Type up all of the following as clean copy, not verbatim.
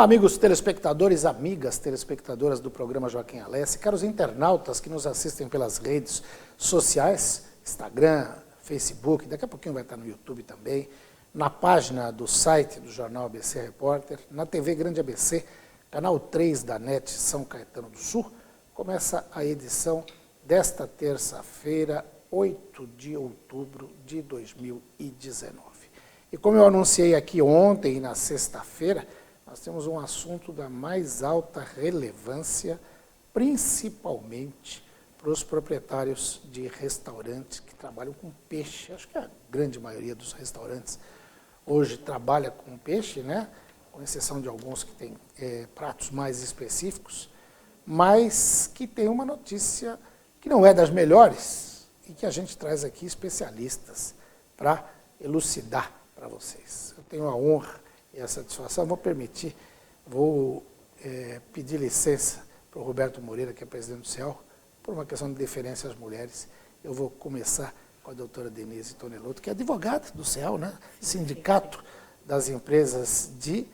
Olá, amigos telespectadores, amigas telespectadoras do programa Joaquim Alessi, caros internautas que nos assistem pelas redes sociais, Instagram, Facebook, daqui a pouquinho vai estar no YouTube também, na página do site do Jornal ABC Repórter, na TV Grande ABC, canal 3 da NET São Caetano do Sul. Começa a edição desta terça-feira, 8 de outubro de 2019. E como eu anunciei aqui ontem e na sexta-feira, nós temos um assunto da mais alta relevância, principalmente para os proprietários de restaurantes que trabalham com peixe. Acho que a grande maioria dos restaurantes hoje trabalha com peixe, né? Com exceção de alguns que têm pratos mais específicos, mas que tem uma notícia que não é das melhores e que a gente traz aqui especialistas para elucidar para vocês. Eu tenho a honra e a satisfação, vou pedir licença para o Roberto Moreira, que é presidente do CEAL, por uma questão de deferência às mulheres. Eu vou começar com a doutora Denise Tonelotto, que é advogada do CEAL, né? Sindicato das Empresas de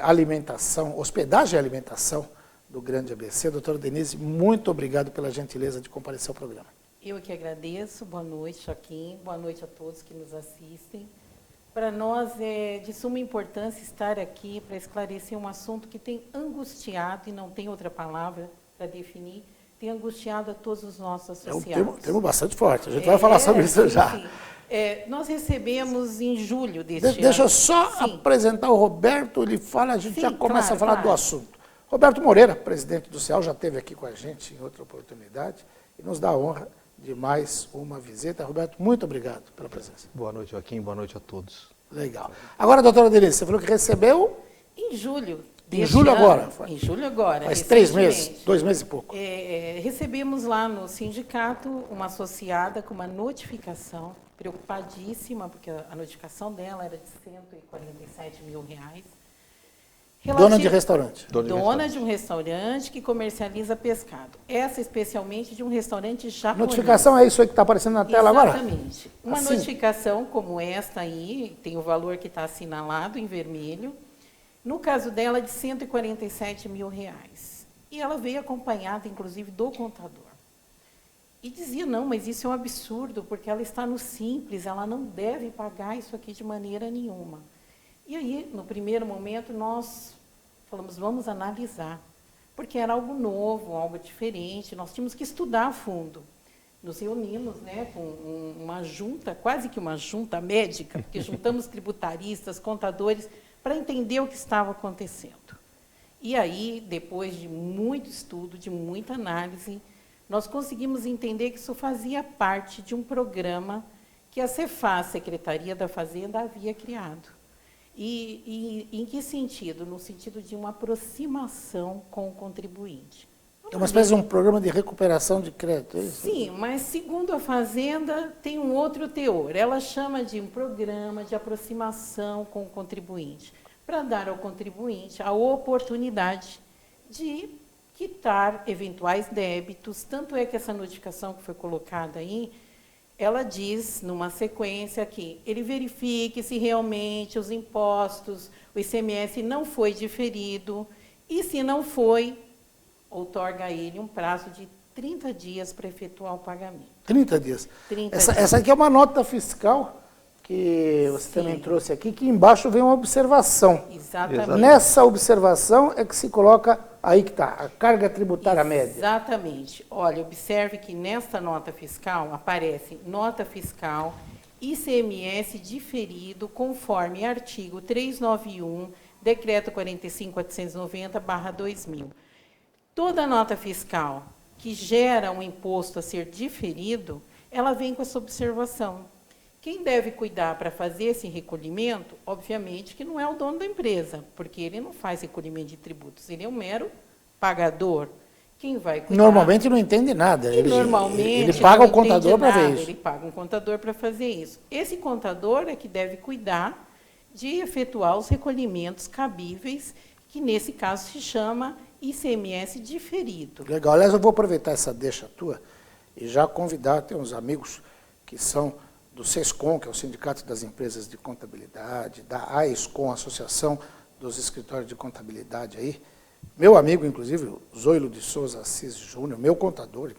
Alimentação, Hospedagem e Alimentação do Grande ABC. Doutora Denise, muito obrigado pela gentileza de comparecer ao programa. Eu que agradeço. Boa noite, Joaquim. Boa noite a todos que nos assistem. Para nós é de suma importância estar aqui para esclarecer um assunto que tem angustiado, e não tem outra palavra para definir, tem angustiado a todos os nossos associados. É um termo bastante forte, a gente vai falar sobre isso já. Sim. Nós recebemos em julho deste ano. Deixa eu só apresentar o Roberto, ele fala, a gente já começa a falar do assunto. Roberto Moreira, presidente do CEAL, já esteve aqui com a gente em outra oportunidade e nos dá a honra de mais uma visita. Roberto, muito obrigado pela presença. Boa noite, Joaquim. Boa noite a todos. Legal. Agora, doutora Denise, você falou que recebeu... Em julho. Em julho agora? Em julho agora. Faz 3 meses, 2 meses e pouco. Recebemos lá no sindicato uma associada com uma notificação, preocupadíssima, porque a notificação dela era de R$147 mil. Dona de restaurante. Dona de um restaurante que comercializa pescado. Essa especialmente de um restaurante japonês. Notificação é isso aí que está aparecendo na tela agora? Exatamente. Uma notificação como esta aí, tem o valor que está assinalado em vermelho, no caso dela de R$147 mil. E ela veio acompanhada, inclusive, do contador. E dizia, não, mas isso é um absurdo, porque ela está no Simples, ela não deve pagar isso aqui de maneira nenhuma. E aí, no primeiro momento, nós falamos, vamos analisar, porque era algo novo, algo diferente, nós tínhamos que estudar a fundo. Nos reunimos, né, com uma junta, quase que uma junta médica, porque juntamos tributaristas, contadores, para entender o que estava acontecendo. E aí, depois de muito estudo, de muita análise, nós conseguimos entender que isso fazia parte de um programa que a Cefaz, Secretaria da Fazenda, havia criado. E em que sentido? No sentido de uma aproximação com o contribuinte. É uma espécie de um programa de recuperação de crédito, é isso? Sim, mas segundo a Fazenda, tem um outro teor. Ela chama de um programa de aproximação com o contribuinte, para dar ao contribuinte a oportunidade de quitar eventuais débitos. Tanto é que essa notificação que foi colocada aí, ela diz, numa sequência, que ele verifique se realmente os impostos, o ICMS não foi diferido, e se não foi, outorga a ele um prazo de 30 dias para efetuar o pagamento. 30 dias. 30 dias. dias. Essa aqui é uma nota fiscal que você também trouxe aqui, que embaixo vem uma observação. Exatamente. Nessa observação é que se coloca, aí que está, a carga tributária média. Exatamente. Olha, observe que nesta nota fiscal aparece nota fiscal ICMS diferido conforme artigo 391, decreto 45.490/2000. Toda nota fiscal que gera um imposto a ser diferido, ela vem com essa observação. Quem deve cuidar para fazer esse recolhimento, obviamente, que não é o dono da empresa, porque ele não faz recolhimento de tributos, ele é um mero pagador. Quem vai cuidar? Normalmente não entende nada. Ele paga o contador para ver isso. Ele paga um contador para fazer isso. Esse contador é que deve cuidar de efetuar os recolhimentos cabíveis, que nesse caso se chama ICMS diferido. Legal. Aliás, eu vou aproveitar essa deixa tua e já convidar, tem uns amigos que são do SESCOM, que é o Sindicato das Empresas de Contabilidade, da AESCOM, Associação dos escritórios de contabilidade aí, meu amigo, inclusive, o Zoilo de Souza Assis Júnior, meu contador,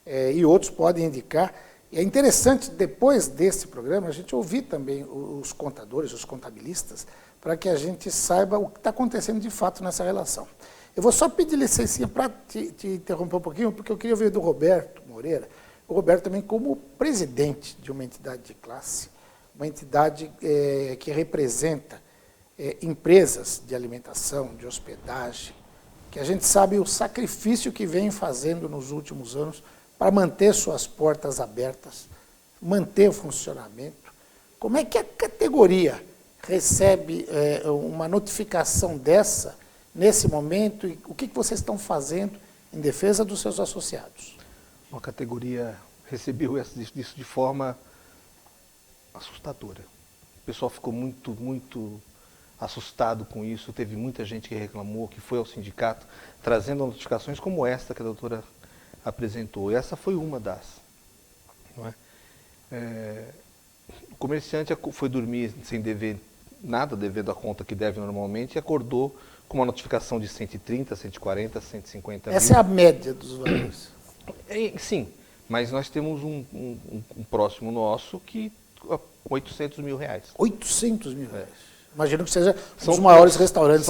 e outros podem indicar. E é interessante, depois desse programa, a gente ouvir também os contadores, os contabilistas, para que a gente saiba o que está acontecendo de fato nessa relação. Eu vou só pedir licença para te interromper um pouquinho, porque eu queria ouvir do Roberto Moreira, o Roberto também como presidente de uma entidade de classe, uma entidade que representa empresas de alimentação, de hospedagem, que a gente sabe o sacrifício que vem fazendo nos últimos anos para manter suas portas abertas, manter o funcionamento. Como é que a categoria recebe uma notificação dessa nesse momento e o que vocês estão fazendo em defesa dos seus associados? A categoria recebeu isso de forma assustadora. O pessoal ficou muito assustado com isso, teve muita gente que reclamou, que foi ao sindicato, trazendo notificações como esta que a doutora apresentou. E essa foi uma das. Não é? O comerciante foi dormir sem dever nada, devendo a conta que deve normalmente, e acordou com uma notificação de 130, 140, 150 mil. Essa é a média dos valores. Sim, mas nós temos um próximo nosso que 800 mil reais. 800 mil reais. Imagino que seja um dos maiores restaurantes.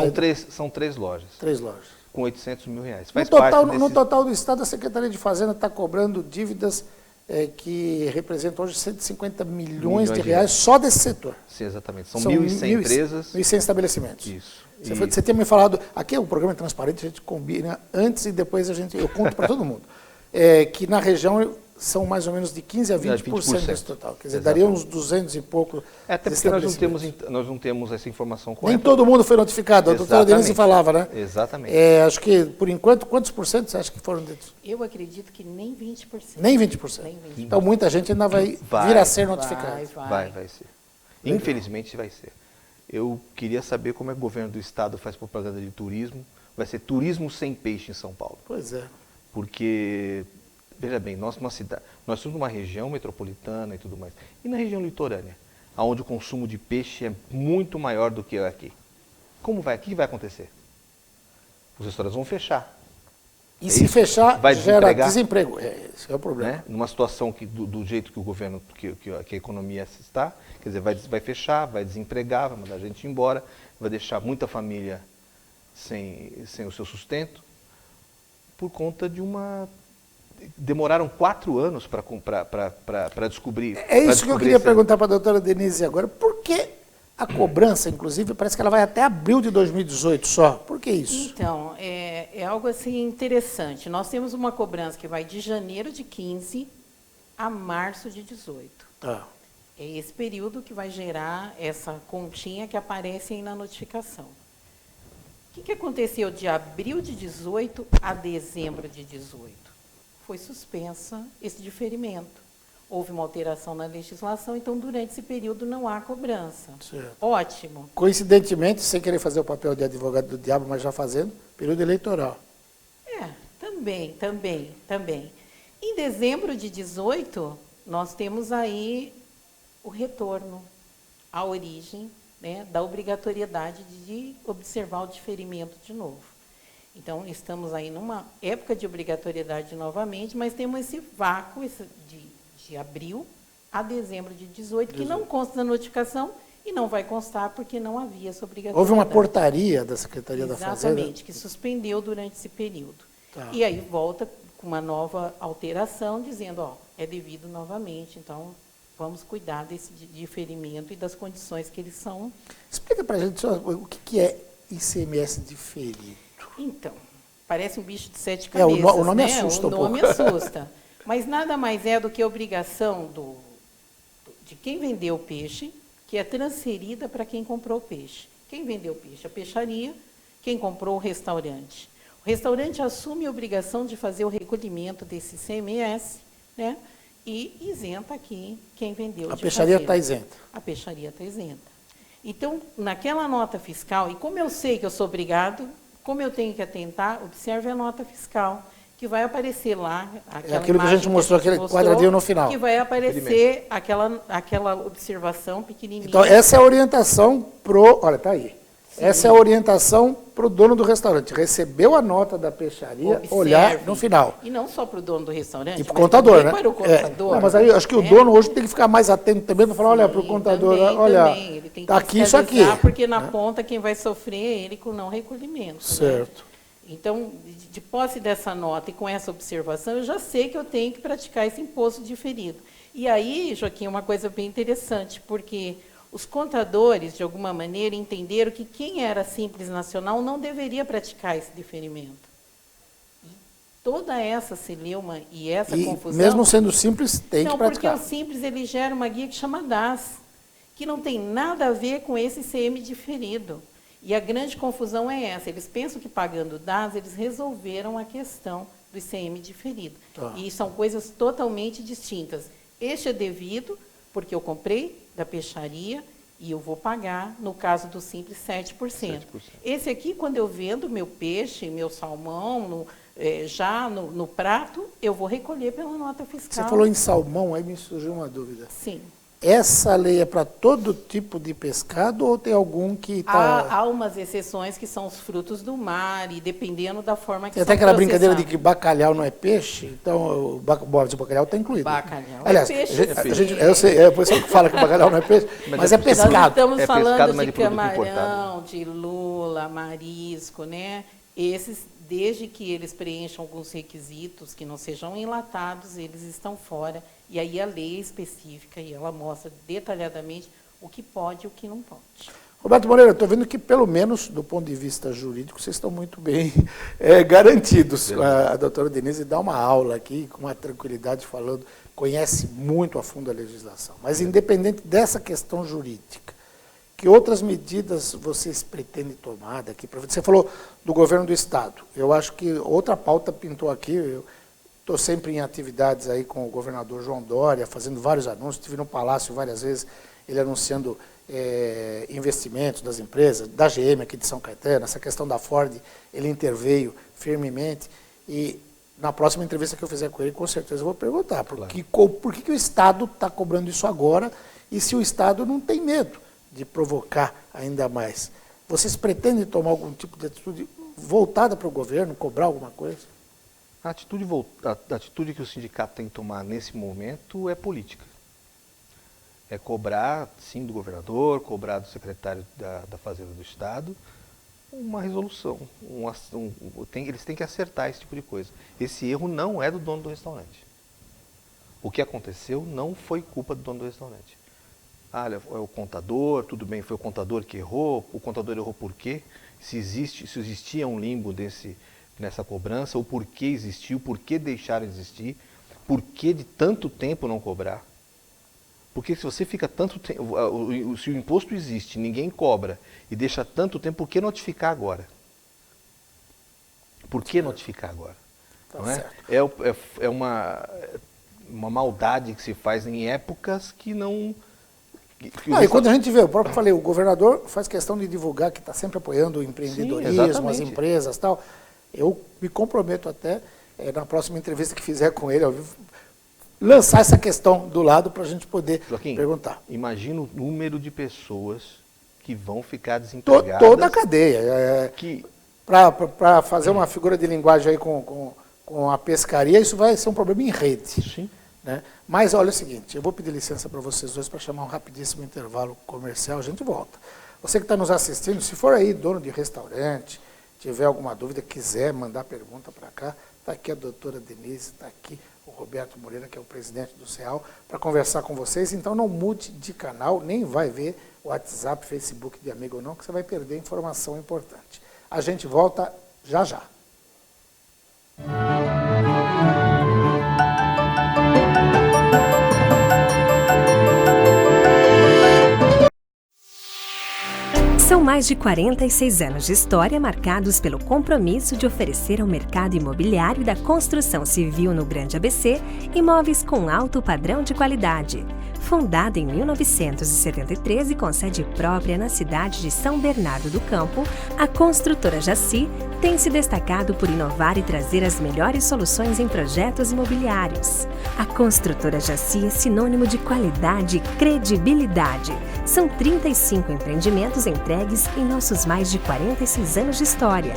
São três lojas. 3 lojas. Com 800 mil reais. No total do Estado, a Secretaria de Fazenda está cobrando dívidas que representam hoje 150 milhões de reais só desse setor. Sim, exatamente. São 1.100 empresas. 1.100 estabelecimentos. Isso. Você tinha me falado, aqui o programa é transparente, a gente combina antes e depois eu conto para todo mundo, que na região são mais ou menos de 15% a 20% desse total. Quer dizer, daria uns 200 e pouco. Até porque nós não temos essa informação correta. Nem todo mundo foi notificado, a doutora Denise falava, né? Exatamente. Acho que, por enquanto, quantos por cento você acha que foram dentro? Eu acredito que nem 20%. Nem 20%. Nem 20%. Então, muita gente ainda vai vir a ser notificada. Vai ser. Infelizmente, vai ser. Eu queria saber como é que o governo do Estado faz propaganda de turismo. Vai ser turismo sem peixe em São Paulo. Pois é. Porque, veja bem, nós somos numa região metropolitana e tudo mais. E na região litorânea, onde o consumo de peixe é muito maior do que aqui. O que vai acontecer? Os restaurantes vão fechar. E se fechar, vai gera desemprego. Esse é o problema. Né? Numa situação do jeito que o governo, que a economia está, quer dizer, vai fechar, vai desempregar, vai mandar a gente embora, vai deixar muita família sem o seu sustento, por conta de demoraram 4 anos para descobrir. É isso que eu queria perguntar para a doutora Denise agora. Por que a cobrança, inclusive, parece que ela vai até abril de 2018 só? Por que isso? Então, é algo assim interessante. Nós temos uma cobrança que vai de janeiro de 15 a março de 18. Tá. É esse período que vai gerar essa continha que aparece aí na notificação. O que aconteceu de abril de 18 a dezembro de 18? Foi suspensa esse diferimento. Houve uma alteração na legislação, então, durante esse período, não há cobrança. Certo. Ótimo. Coincidentemente, sem querer fazer o papel de advogado do diabo, mas já fazendo, período eleitoral. Também. Em dezembro de 18, nós temos aí o retorno à origem, né, da obrigatoriedade de observar o diferimento de novo. Então, estamos aí numa época de obrigatoriedade novamente, mas temos esse vácuo de abril a dezembro de 18, que não consta na notificação e não vai constar porque não havia essa obrigatoriedade. Houve uma portaria da Secretaria da Fazenda? Exatamente, que suspendeu durante esse período. Tá. E aí volta com uma nova alteração, dizendo, é devido novamente, então vamos cuidar desse diferimento e das condições que eles são. Explica para a gente o que é ICMS diferido. Então, parece um bicho de 7 cabeças, o nome né? assusta o nome assusta. Mas nada mais é do que a obrigação de quem vendeu o peixe, que é transferida para quem comprou o peixe. Quem vendeu o peixe? A peixaria. Quem comprou? O restaurante. O restaurante assume a obrigação de fazer o recolhimento desse ICMS, né? E isenta aqui quem vendeu. A peixaria está isenta. A peixaria está isenta. Então, naquela nota fiscal, e como eu sei que eu sou obrigado, como eu tenho que atentar, observe a nota fiscal, que vai aparecer lá, aquilo que a gente mostrou, aquele quadradinho no final. Que vai aparecer aquela observação pequenininha. Então, essa é a orientação olha, está aí. Essa é a orientação para o dono do restaurante. Recebeu a nota da peixaria, Observe. olhar no final. E não só para o dono do restaurante, E para o mas contador, também né? para o contador. Não, mas aí eu acho que o dono hoje tem que ficar mais atento também para falar, olha, para o Sim, contador, também, olha, também. Ele tem tá que aqui isso aqui. fiscalizar, porque na ponta quem vai sofrer é ele com não recolhimento. Certo. Né? Então, de posse dessa nota e com essa observação, eu já sei que eu tenho que praticar esse imposto diferido. E aí, Joaquim, uma coisa bem interessante, porque os contadores, de alguma maneira, entenderam que quem era simples nacional não deveria praticar esse diferimento. E toda essa celeuma e essa confusão... mesmo sendo simples, tem que praticar. Não, porque o simples ele gera uma guia que chama DAS, que não tem nada a ver com esse ICM diferido. E a grande confusão é essa. Eles pensam que pagando DAS, eles resolveram a questão do ICM diferido. Tá. E são coisas totalmente distintas. Este é devido, porque eu comprei da peixaria e eu vou pagar, no caso do simples, 7%. Esse aqui, quando eu vendo meu peixe, meu salmão, já no prato, eu vou recolher pela nota fiscal. Você falou em salmão, aí me surgiu uma dúvida. Sim. Essa lei é para todo tipo de pescado ou tem algum que está... Há umas exceções que são os frutos do mar, e dependendo da forma que Tem são até aquela brincadeira de processados. que bacalhau não é peixe, então o bacalhau está incluído. Bacalhau Aliás, é peixe, eu sei, é por isso que fala que bacalhau não é peixe, mas é Nós pescado. estamos É falando pescado, mas de de produto camarão, importado. de lula, marisco, né? Esses, desde que eles preencham alguns requisitos, que não sejam enlatados, eles estão fora. E aí a lei é específica e ela mostra detalhadamente o que pode e o que não pode. Roberto Moreira, estou vendo que, pelo menos do ponto de vista jurídico, vocês estão muito bem garantidos. A doutora Denise dá uma aula aqui, com uma tranquilidade, falando, conhece muito a fundo a legislação. Mas, independente dessa questão jurídica, que outras medidas vocês pretendem tomar daqui para frente? Você falou do governo do Estado. Eu acho que outra pauta pintou aqui. Eu estou sempre em atividades aí com o governador João Dória, fazendo vários anúncios. Estive no Palácio várias vezes, ele anunciando investimentos das empresas, da GM aqui de São Caetano, essa questão da Ford, ele interveio firmemente. E na próxima entrevista que eu fizer com ele, com certeza eu vou perguntar por que o Estado está cobrando isso agora e se o Estado não tem medo de provocar ainda mais. Vocês pretendem tomar algum tipo de atitude voltada para o governo, cobrar alguma coisa? A atitude que o sindicato tem que tomar nesse momento é política. É cobrar, sim, do governador, cobrar do secretário da Fazenda do Estado, uma resolução. Eles têm que acertar esse tipo de coisa. Esse erro não é do dono do restaurante. O que aconteceu não foi culpa do dono do restaurante. Olha, é o contador, tudo bem, foi o contador que errou, o contador errou por quê? Se existia um limbo nessa cobrança, o porquê existiu, por que deixaram de existir, por que de tanto tempo não cobrar. Porque se você fica tanto tempo, se o imposto existe, ninguém cobra e deixa tanto tempo, por que notificar agora? Por que notificar agora? Tá Não certo. é uma maldade que se faz em épocas que não... E quando a gente vê, eu próprio falei, o governador faz questão de divulgar que está sempre apoiando o empreendedorismo, as empresas e tal. Eu me comprometo até, na próxima entrevista que fizer com ele, lançar essa questão do lado para a gente poder perguntar. Imagina o número de pessoas que vão ficar desempregadas. Toda a cadeia. Para fazer uma figura de linguagem aí com a pescaria, isso vai ser um problema em rede. Sim. Né? Mas olha o seguinte, eu vou pedir licença para vocês dois para chamar um rapidíssimo intervalo comercial, a gente volta. Você que está nos assistindo, se for aí dono de restaurante, tiver alguma dúvida, quiser mandar pergunta para cá, está aqui a doutora Denise, está aqui o Roberto Moreira, que é o presidente do CEAL, para conversar com vocês. Então não mude de canal, nem vai ver o WhatsApp, Facebook de amigo ou não, que você vai perder informação importante. A gente volta já já. São mais de 46 anos de história marcados pelo compromisso de oferecer ao mercado imobiliário da construção civil no Grande ABC imóveis com alto padrão de qualidade. Fundada em 1973 e com sede própria na cidade de São Bernardo do Campo, a construtora Jaci tem se destacado por inovar e trazer as melhores soluções em projetos imobiliários. A construtora Jaci é sinônimo de qualidade e credibilidade. São 35 empreendimentos entregues em nossos mais de 46 anos de história.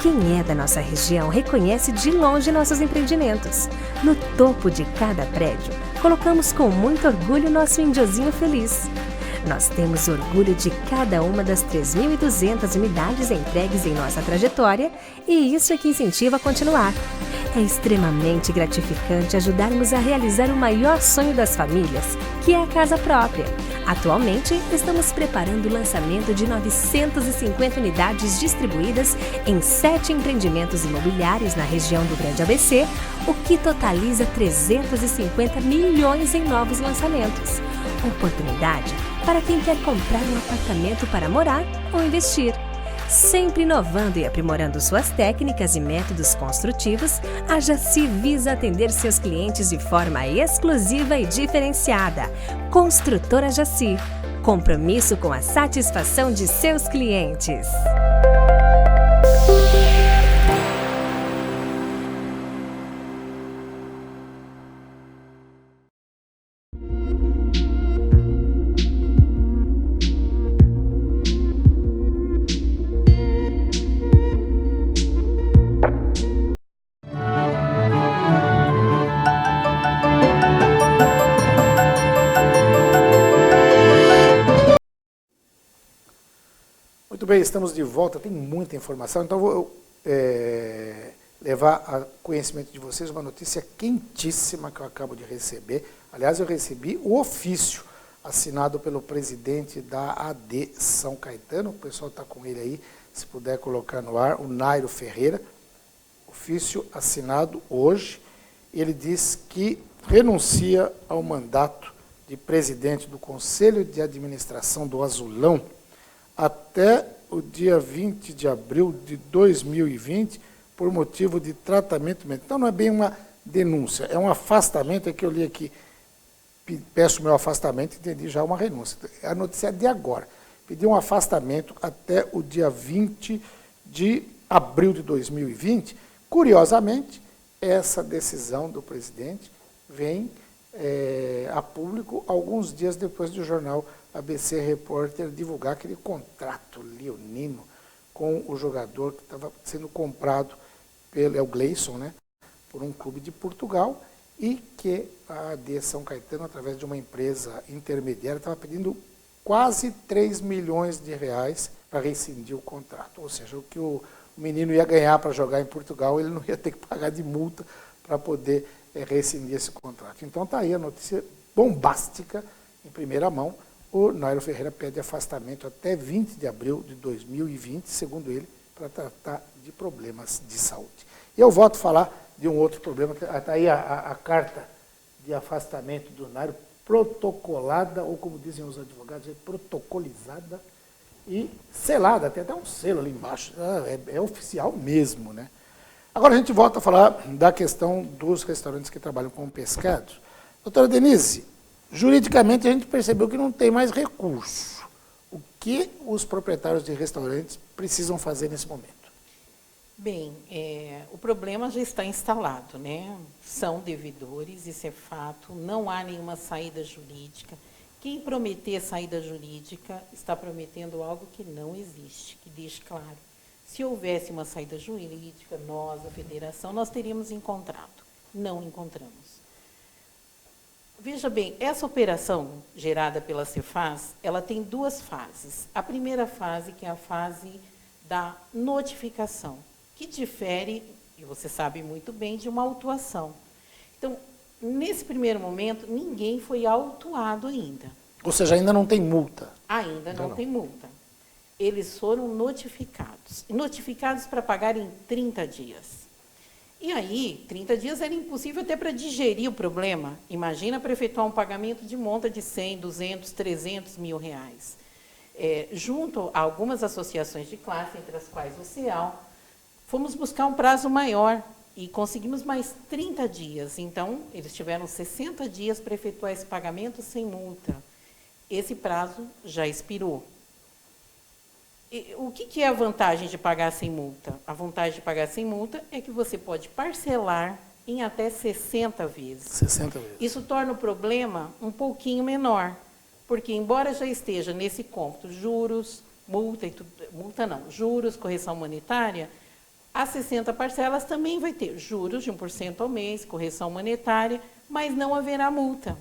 Quem é da nossa região reconhece de longe nossos empreendimentos. No topo de cada prédio, colocamos com muito orgulho nosso indiozinho feliz. Nós temos orgulho de cada uma das 3.200 unidades entregues em nossa trajetória e isso é que incentiva a continuar. É extremamente gratificante ajudarmos a realizar o maior sonho das famílias, que é a casa própria. Atualmente, estamos preparando o lançamento de 950 unidades distribuídas em 7 empreendimentos imobiliários na região do Grande ABC, o que totaliza 350 milhões em novos lançamentos. Oportunidade para quem quer comprar um apartamento para morar ou investir. Sempre inovando e aprimorando suas técnicas e métodos construtivos, a Jaci visa atender seus clientes de forma exclusiva e diferenciada. Construtora Jaci. Compromisso com a satisfação de seus clientes. Muito bem, estamos de volta, tem muita informação, então vou levar a conhecimento de vocês uma notícia quentíssima que eu acabo de receber. Aliás, eu recebi o ofício assinado pelo presidente da AD São Caetano, o pessoal está com ele aí, se puder colocar no ar, o Nairo Ferreira, ofício assinado hoje. Ele diz que renuncia ao mandato de presidente do Conselho de Administração do Azulão até o dia 20 de abril de 2020, por motivo de tratamento médico. Então, não é bem uma denúncia, é um afastamento, é que eu li aqui, peço meu afastamento, entendi já uma renúncia. A notícia é de agora. Pedi um afastamento até o dia 20 de abril de 2020. Curiosamente, essa decisão do presidente vem a público alguns dias depois do jornal ABC Repórter divulgar aquele contrato leonino com o jogador que estava sendo comprado pelo Gleison, né, por um clube de Portugal, e que a AD São Caetano, através de uma empresa intermediária, estava pedindo quase 3 milhões de reais para rescindir o contrato. Ou seja, o que o menino ia ganhar para jogar em Portugal, ele não ia ter que pagar de multa para poder rescindir esse contrato. Então está aí a notícia bombástica, em primeira mão. O Nairo Ferreira pede afastamento até 20 de abril de 2020, segundo ele, para tratar de problemas de saúde. E eu volto a falar de um outro problema, está aí a carta de afastamento do Nairo, protocolada, ou como dizem os advogados, protocolizada e selada, tem até um selo ali embaixo, é oficial mesmo, né? Agora a gente volta a falar da questão dos restaurantes que trabalham com pescado. Doutora Denise, juridicamente a gente percebeu que não tem mais recurso. O que os proprietários de restaurantes precisam fazer nesse momento? Bem, o problema já está instalado, né? São devedores, isso é fato, não há nenhuma saída jurídica. Quem prometer saída jurídica está prometendo algo que não existe, que deixe claro. Se houvesse uma saída jurídica, nós, a federação, nós teríamos encontrado. Não encontramos. Veja bem, essa operação gerada pela Cefaz, ela tem duas fases. A primeira fase, que é a fase da notificação, que difere, e você sabe muito bem, de uma autuação. Então, nesse primeiro momento, ninguém foi autuado ainda. Ou seja, ainda não tem multa? Ainda não tem multa. Eles foram notificados. Notificados para pagar em 30 dias. E aí, 30 dias era impossível até para digerir o problema. Imagina para efetuar um pagamento de monta de 100, 200, 300 mil reais. Junto a algumas associações de classe, entre as quais o CEAL, fomos buscar um prazo maior e conseguimos mais 30 dias. Então, eles tiveram 60 dias para efetuar esse pagamento sem multa. Esse prazo já expirou. E o que é a vantagem de pagar sem multa? A vantagem de pagar sem multa é que você pode parcelar em até 60 vezes. 60 vezes. Isso torna o problema um pouquinho menor, porque embora já esteja nesse cômputo juros, juros, correção monetária, as 60 parcelas também vai ter juros de 1% ao mês, correção monetária, mas não haverá multa.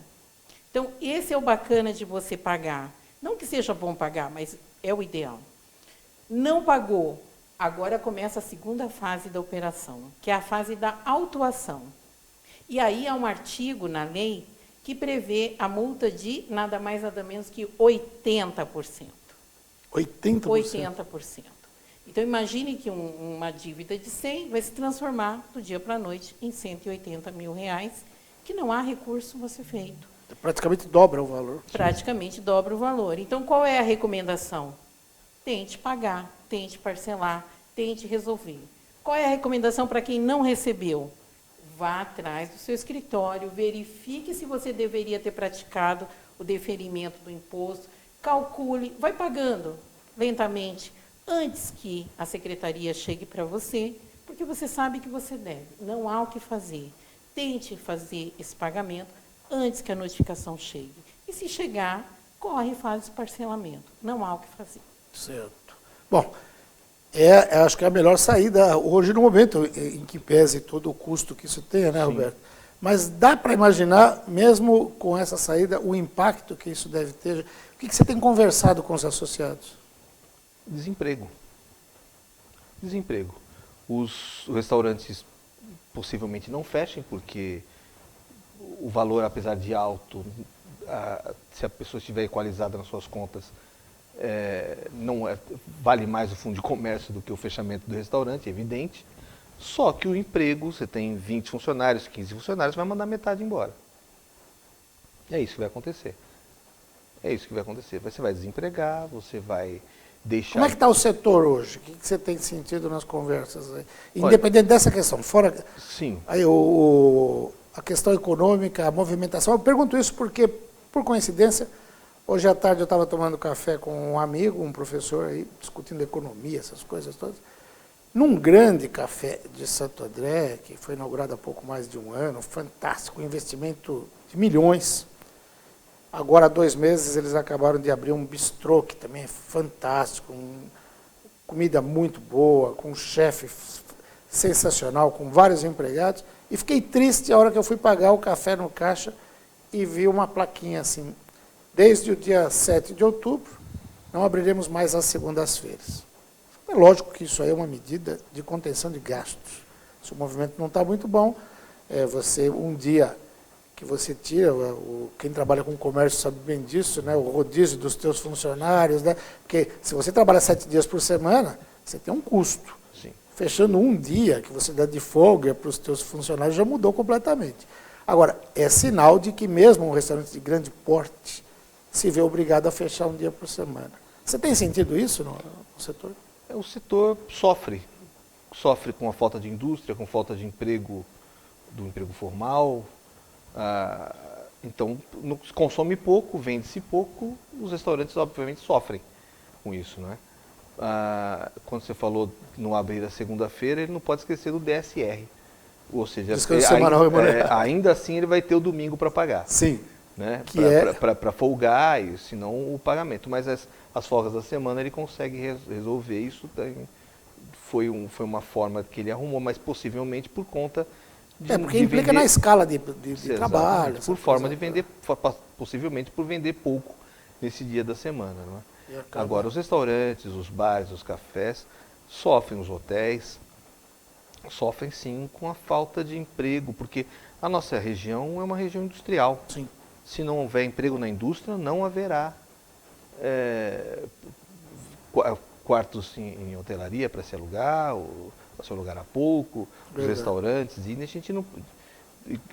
Então, esse é o bacana de você pagar. Não que seja bom pagar, mas é o ideal. Não pagou, agora começa a segunda fase da operação, que é a fase da autuação. E aí há um artigo na lei que prevê a multa de nada mais nada menos que 80%. 80%? 80%. Então, imagine que uma dívida de 100 vai se transformar do dia para a noite em 180 mil reais, que não há recurso a ser feito. Praticamente dobra o valor. Praticamente dobra o valor. Então, qual é a recomendação? Tente pagar, tente parcelar, tente resolver. Qual é a recomendação para quem não recebeu? Vá atrás do seu escritório, verifique se você deveria ter praticado o deferimento do imposto, calcule, vai pagando lentamente, antes que a secretaria chegue para você, porque você sabe que você deve. Não há o que fazer. Tente fazer esse pagamento antes que a notificação chegue. E se chegar, corre e faz o parcelamento. Não há o que fazer. Certo. Bom, acho que é a melhor saída hoje no momento em que pese todo o custo que isso tenha, né, Sim. Roberto? Mas dá para imaginar, mesmo com essa saída, o impacto que isso deve ter. O que você tem conversado com os associados? Desemprego. Desemprego. Os restaurantes possivelmente não fechem, porque o valor, apesar de alto, se a pessoa estiver equalizada nas suas contas, vale mais o fundo de comércio do que o fechamento do restaurante, é evidente. Só que o emprego, você tem 20 funcionários, 15 funcionários, vai mandar metade embora. É isso que vai acontecer. É isso que vai acontecer. Você vai desempregar, você vai deixar... Como é que está o setor hoje? O que você tem sentido nas conversas aí? Independente dessa questão, fora... Sim. Aí, a questão econômica, a movimentação. Eu pergunto isso porque, por coincidência, hoje à tarde eu estava tomando café com um amigo, um professor aí, discutindo economia, essas coisas todas, num grande café de Santo André, que foi inaugurado há pouco mais de um ano, fantástico, investimento de milhões. Agora, há 2 meses, eles acabaram de abrir um bistrô, que também é fantástico, comida muito boa, com um chefe sensacional, com vários empregados. E fiquei triste a hora que eu fui pagar o café no caixa e vi uma plaquinha assim, desde o dia 7 de outubro, não abriremos mais às segundas-feiras. É lógico que isso aí é uma medida de contenção de gastos. Se o movimento não está muito bom, um dia que você tira, quem trabalha com comércio sabe bem disso, né, o rodízio dos teus funcionários, né, porque se você trabalha 7 dias por semana, você tem um custo. Sim. Fechando um dia que você dá de folga para os teus funcionários já mudou completamente. Agora, é sinal de que mesmo um restaurante de grande porte se vê obrigado a fechar um dia por semana. Você tem sentido isso no setor? O setor sofre com a falta de indústria, com falta de emprego, do emprego formal. Então, consome pouco, vende-se pouco, os restaurantes obviamente sofrem com isso, né? Quando você falou no abrir a segunda-feira, ele não pode esquecer do DSR, ou seja, ainda assim ele vai ter o domingo para pagar. Sim. Né? Que para folgar, e senão o pagamento. Mas as folgas da semana ele consegue resolver isso. Foi uma forma que ele arrumou, mas possivelmente por conta porque implica vender, na escala de trabalho. Por forma de vender, possivelmente por vender pouco nesse dia da semana. Não é? Agora, os restaurantes, os bares, os cafés, sofrem, os hotéis, sofrem sim com a falta de emprego, porque a nossa região é uma região industrial. Sim. Se não houver emprego na indústria, não haverá quartos em hotelaria para se alugar, ou para se alugar a pouco, os restaurantes, e a gente não...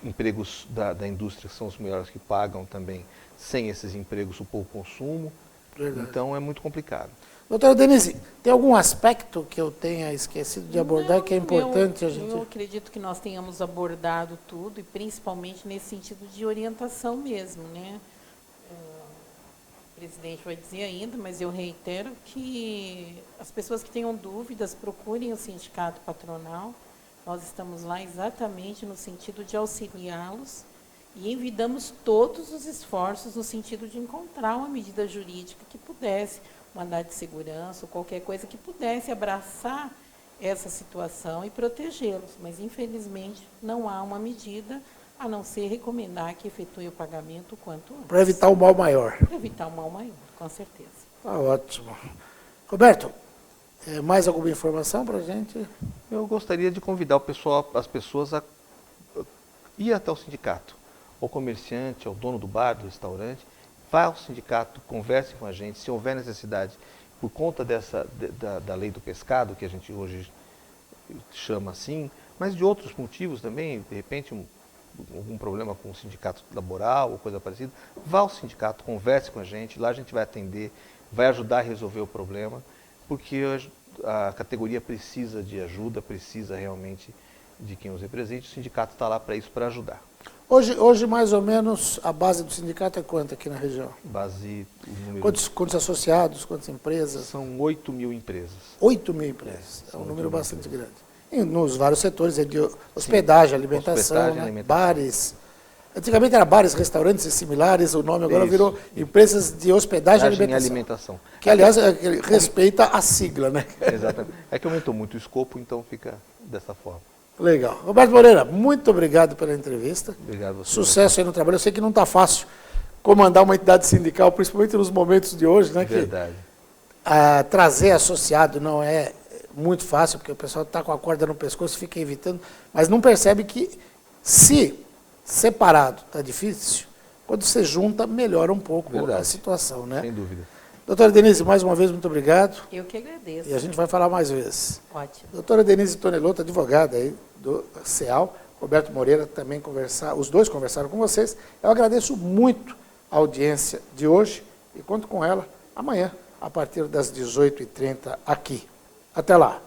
Empregos da indústria são os melhores que pagam também, sem esses empregos o pouco consumo. Verdade. Então é muito complicado. Doutora Denise, tem algum aspecto que eu tenha esquecido de abordar Não, que é importante a gente... Eu acredito que nós tenhamos abordado tudo, e principalmente nesse sentido de orientação mesmo, né? O presidente vai dizer ainda, mas eu reitero que as pessoas que tenham dúvidas procurem o sindicato patronal. Nós estamos lá exatamente no sentido de auxiliá-los e envidamos todos os esforços no sentido de encontrar uma medida jurídica que pudesse, mandado de segurança ou qualquer coisa que pudesse abraçar essa situação e protegê-los. Mas, infelizmente, não há uma medida, a não ser recomendar que efetue o pagamento o quanto antes. Para evitar o mal maior. Para evitar o mal maior, com certeza. Tá ótimo. Roberto, mais alguma informação para a gente? Eu gostaria de convidar as pessoas a ir até o sindicato. O comerciante, o dono do bar, do restaurante, vá ao sindicato, converse com a gente, se houver necessidade, por conta da lei do pescado, que a gente hoje chama assim, mas de outros motivos também, de repente algum problema com o sindicato laboral ou coisa parecida, vá ao sindicato, converse com a gente, lá a gente vai atender, vai ajudar a resolver o problema, porque a categoria precisa de ajuda, precisa realmente de quem os represente, o sindicato está lá para isso, para ajudar. Hoje, mais ou menos, a base do sindicato é quanto aqui na região? Base, número... Quantos associados, quantas empresas? São 8 mil empresas. 8 mil empresas, é um número bastante grande. E nos vários setores, de hospedagem, alimentação, Hospedagem, né? alimentação. Bares. Antigamente era bares, restaurantes e similares, o nome agora virou empresas de hospedagem e alimentação. Que, aliás, respeita a sigla, né? Exatamente. É que aumentou muito o escopo, então fica dessa forma. Legal. Roberto Moreira, muito obrigado pela entrevista. Obrigado a você. Sucesso aí no trabalho. Eu sei que não está fácil comandar uma entidade sindical, principalmente nos momentos de hoje, né? Verdade. Que trazer associado não é muito fácil, porque o pessoal está com a corda no pescoço e fica evitando, mas não percebe que, se separado está difícil, quando você junta, melhora um pouco a situação, né? Sem dúvida. Doutora Denise, mais uma vez, muito obrigado. Eu que agradeço. E a gente vai falar mais vezes. Ótimo. Doutora Denise Tonelotto, advogada aí do CEAL, Roberto Moreira também os dois conversaram com vocês. Eu agradeço muito a audiência de hoje e conto com ela amanhã, a partir das 18h30 aqui. Até lá.